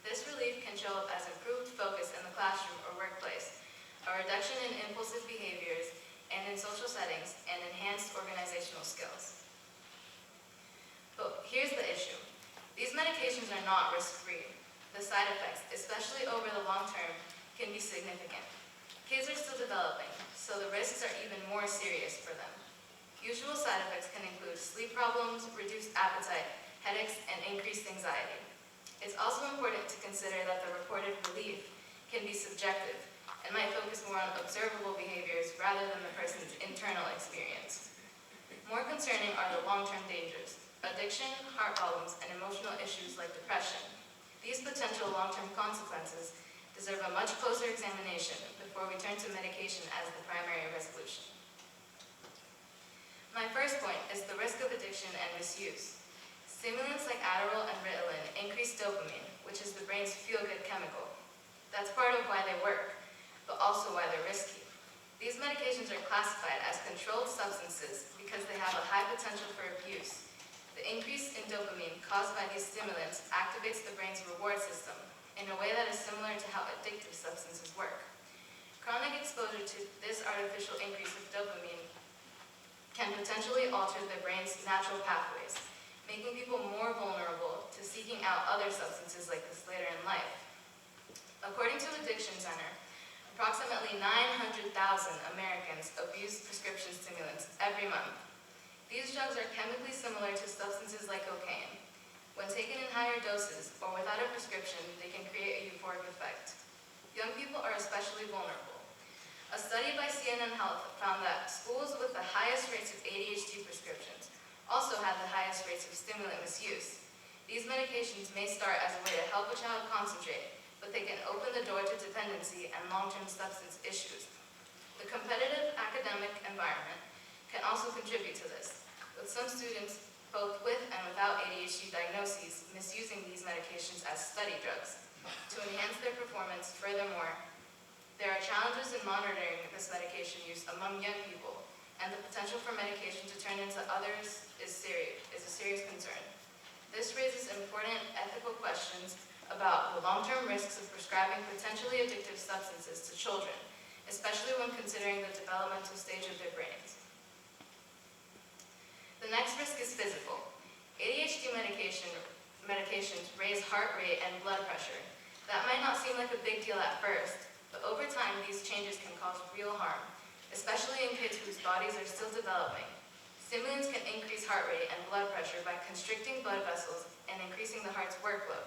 This relief can show up as improved focus in the classroom or workplace, a reduction in impulsive behaviors and in social settings, and enhanced organizational skills. But here's the issue. These medications are not risk-free. The side effects, especially over the long term, can be significant. Kids are still developing, so the risks are even more serious for them. Usual side effects can include sleep problems, reduced appetite, headaches, and increased anxiety. It's also important to consider that the reported relief can be subjective and might focus more on observable behaviors rather than the person's internal experience. More concerning are the long-term dangers: addiction, heart problems, and emotional issues like depression. These potential long-term consequences deserve a much closer examination before we turn to medication as the primary resolution. My first point is the risk of addiction and misuse. Stimulants like Adderall and Ritalin increase dopamine, which is the brain's feel-good chemical. That's part of why they work, but also why they're risky. These medications are classified as controlled substances because they have a high potential for abuse. The increase in dopamine caused by these stimulants activates the brain's reward system in a way that is similar to how addictive substances work. Chronic exposure to this artificial increase of dopamine can potentially alter the brain's natural pathways, making people more vulnerable to seeking out other substances like this later in life. According to Addiction Center, approximately 900,000 Americans abuse prescription stimulants every month. These drugs are chemically similar to substances like cocaine. When taken in higher doses or without a prescription, they can create a euphoric effect. Young people are especially vulnerable. A study by CNN Health found that schools with the highest rates of ADHD prescriptions also had the highest rates of stimulant misuse. These medications may start as a way to help a child concentrate, but they can open the door to dependency and long-term substance issues. The competitive academic environment can also contribute to this, with some students, both with and without ADHD diagnoses, misusing these medications as study drugs to enhance their performance. Furthermore, there are challenges in monitoring this medication use among young people, and the potential for medication to turn into others is a serious concern. This raises important ethical questions about the long-term risks of prescribing potentially addictive substances to children, especially when considering the developmental stage of their brains. The next risk is physical. ADHD medications raise heart rate and blood pressure. That might not seem like a big deal at first, but over time these changes can cause real harm, especially in kids whose bodies are still developing. Stimulants can increase heart rate and blood pressure by constricting blood vessels and increasing the heart's workload.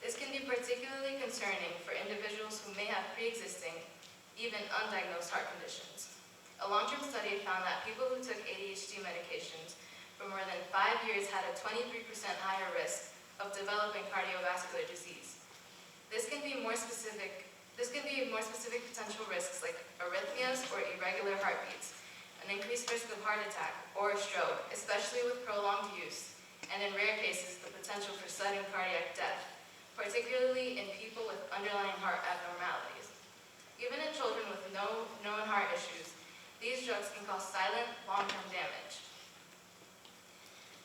This can be particularly concerning for individuals who may have pre-existing, even undiagnosed heart conditions. A long-term study found that people who took ADHD medications for more than 5 years had a 23% higher risk of developing cardiovascular disease. This can be more specific potential risks like arrhythmias or irregular heartbeats, an increased risk of heart attack or stroke, especially with prolonged use, and in rare cases, the potential for sudden cardiac death, particularly in people with underlying heart abnormalities. Even in children with no known heart issues, these drugs can cause silent, long-term damage.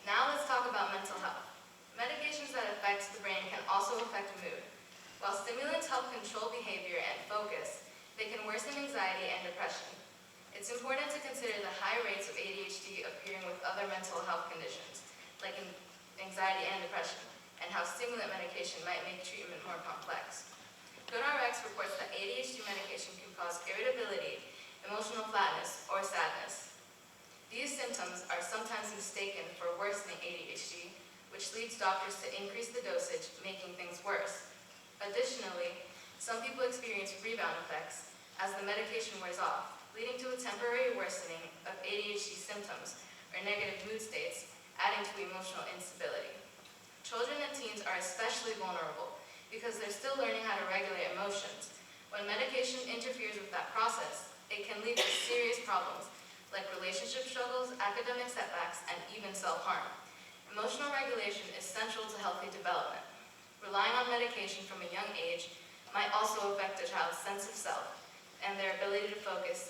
Now let's talk about mental health. Medications that affect the brain can also affect mood. While stimulants help control behavior and focus, they can worsen anxiety and depression. It's important to consider the high rates of ADHD appearing with other mental health conditions, like anxiety and depression, and how stimulant medication might make treatment more complex. GoodRx reports that ADHD medication can cause irritability, emotional flatness, or sadness. These symptoms are sometimes mistaken for worsening ADHD, which leads doctors to increase the dosage, making things worse. Additionally, some people experience rebound effects as the medication wears off, leading to a temporary worsening of ADHD symptoms or negative mood states, adding to emotional instability. Children and teens are especially vulnerable because they're still learning how to regulate emotions. When medication interferes with that process, it can lead to serious problems like relationship struggles, academic setbacks, and even self-harm. Emotional regulation is central to healthy development. Relying on medication from a young age might also affect a child's sense of self and their ability to focus,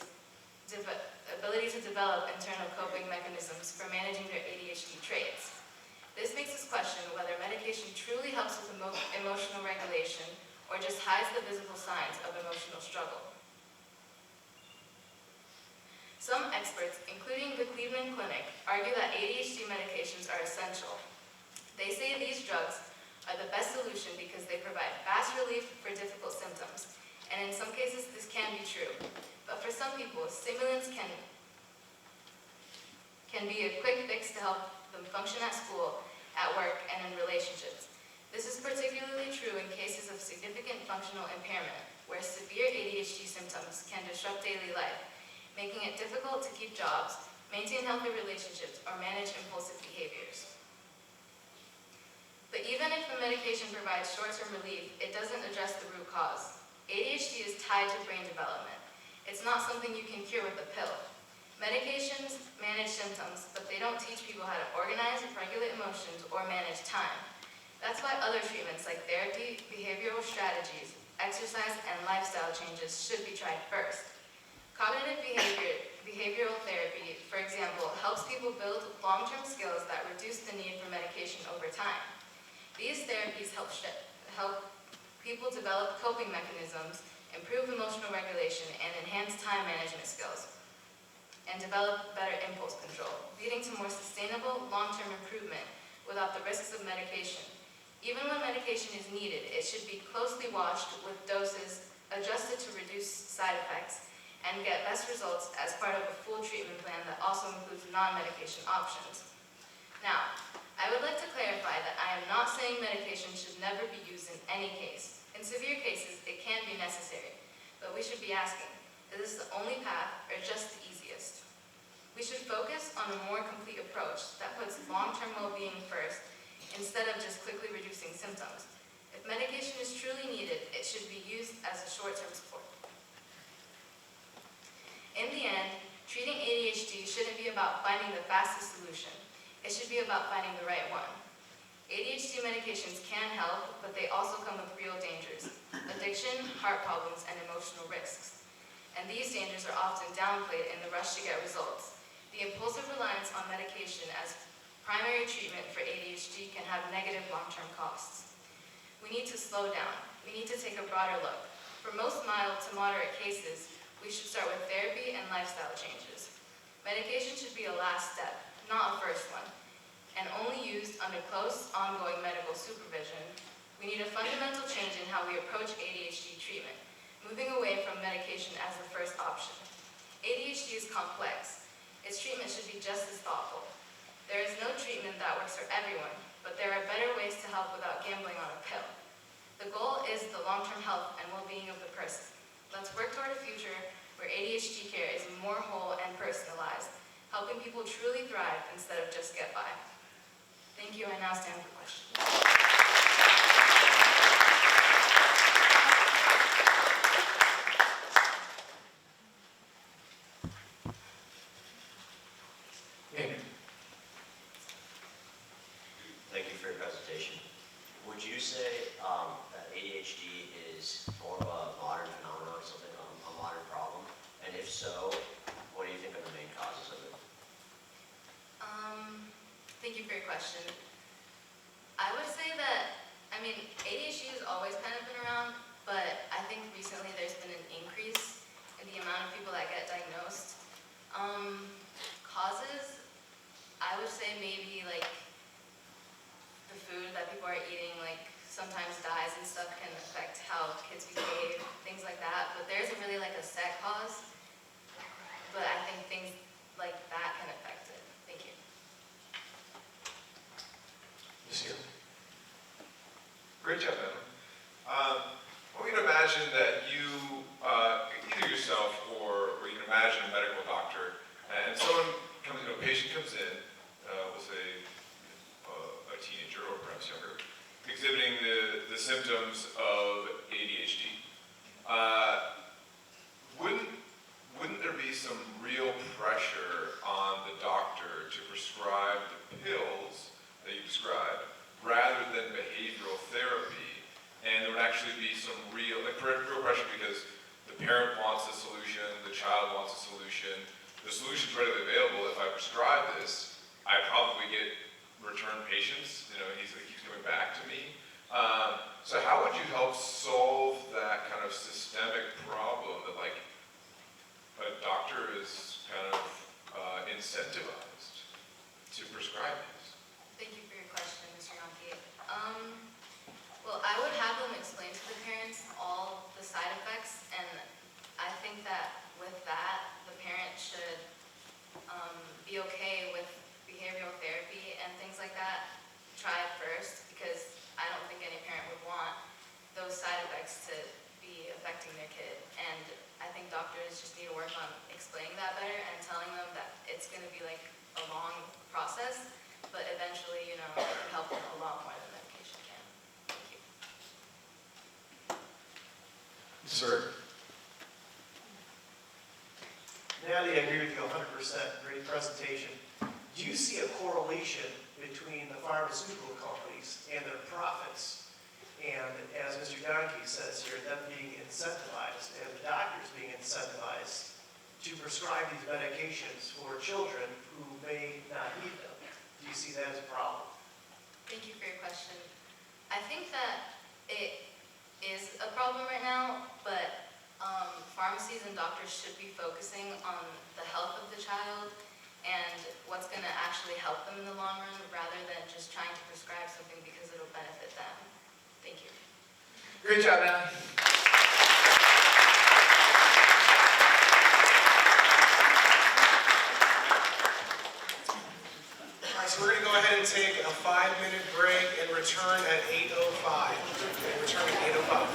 ability to develop internal coping mechanisms for managing their ADHD traits. This makes us question whether medication truly helps with emotional regulation or just hides the visible signs of emotional struggle. Some experts, including the Cleveland Clinic, argue that ADHD medications are essential. They say these drugs are the best solution because they provide fast relief for difficult symptoms, and in some cases this can be true. But for some people, stimulants can be a quick fix to help them function at school, at work, and in relationships. This is particularly true in cases of significant functional impairment, where severe ADHD symptoms can disrupt daily life, making it difficult to keep jobs, maintain healthy relationships, or manage impulsive behaviors. But even if the medication provides short-term relief, it doesn't address the root cause. ADHD is tied to brain development. It's not something you can cure with a pill. Medications manage symptoms, but they don't teach people how to organize, regulate emotions, or manage time. That's why other treatments like therapy, behavioral strategies, exercise, and lifestyle changes should be tried first. Cognitive behavioral therapy, for example, helps people build long-term skills that reduce the need for medication over time. These therapies help people develop coping mechanisms, improve emotional regulation, and enhance time management skills, and develop better impulse control, leading to more sustainable, long-term improvement without the risks of medication. Even when medication is needed, it should be closely watched with doses adjusted to reduce side effects and get best results as part of a full treatment plan that also includes non-medication options. Now, I would like to clarify that I am not saying medication should never be used in any case. In severe cases, it can be necessary, but we should be asking, is this the only path or just the easiest? We should focus on a more complete approach that puts long-term well-being first instead of just quickly reducing symptoms. If medication is truly needed, it should be used as a short-term support. In the end, treating ADHD shouldn't be about finding the fastest solution. It should be about finding the right one. ADHD medications can help, but they also come with real dangers: addiction, heart problems, and emotional risks. And these dangers are often downplayed in the rush to get results. The impulsive reliance on medication as primary treatment for ADHD can have negative long-term costs. We need to slow down. We need to take a broader look. For most mild to moderate cases, we should start with therapy and lifestyle changes. Medication should be a last step, not a first one, and only used under close, ongoing medical supervision. We need a fundamental change in how we approach ADHD treatment, moving away from medication as the first option. ADHD is complex. Its treatment should be just as thoughtful. There is no treatment that works for everyone, but there are better ways to help without gambling on a pill. The goal is the long-term health and well-being of the person. Let's work toward a future where ADHD care is more whole and personalized, helping people truly thrive instead of just get by. Thank you. I now stand for questions. Thank you for your presentation. Would you say that ADHD is more of a modern phenomenon, something a modern problem? And if so, what do you think are the main causes of it? Thank you for your question. I would say that, ADHD has always kind of been around, but I think recently there's been an increase in the amount of people that get diagnosed. Causes, I would say maybe like the food that people are eating, like sometimes dyes and stuff can affect how kids behave, things like that. But there isn't really like a set cause. But I think things like that can affect it. Thank you. Great job, Emma. I want you to imagine that you, either yourself or you can imagine a medical doctor, and someone comes, a patient comes in, we'll say a teenager or perhaps younger, exhibiting the symptoms of ADHD. Wouldn't there be some real pressure on the doctor to prescribe the pills that you described rather than behavioral therapy? And there would actually be some real pressure because the parent wants a solution, the child wants a solution. The solution's readily available. If I prescribe this, I probably get return patients. He keeps coming back to me. So how would you help solve that kind of systemic problem that a doctor is kind of incentivized to prescribe these? Thank you for your question, Mr. Yonke. Well, I would have them explain to the parents all the side effects, and I think that with that, the parent should be okay with behavioral therapy and things like that. Try it first, because I don't think any parent would want those side effects to be affecting their kid. And I think doctors just need to work on explaining that better and telling them that it's going to be like a long process, but eventually, it can help them a lot more than medication can. Thank you. Sir. Natalie, I agree with you 100%. Great presentation. Do you see a correlation between the pharmaceutical companies and their profits, and as Mr. Yonke says here, them being incentivized and the doctors being incentivized to prescribe these medications for children who may not need them? Do you see that as a problem? Thank you for your question. I think that it is a problem right now, but pharmacies and doctors should be focusing on the health of the child and what's going to actually help them in the long run, rather than just trying to prescribe something because it'll benefit them. Thank you. Great job, Natalie. All right, so we're going to go ahead and take a 5-minute break and return at 8:05. Return at 8:05.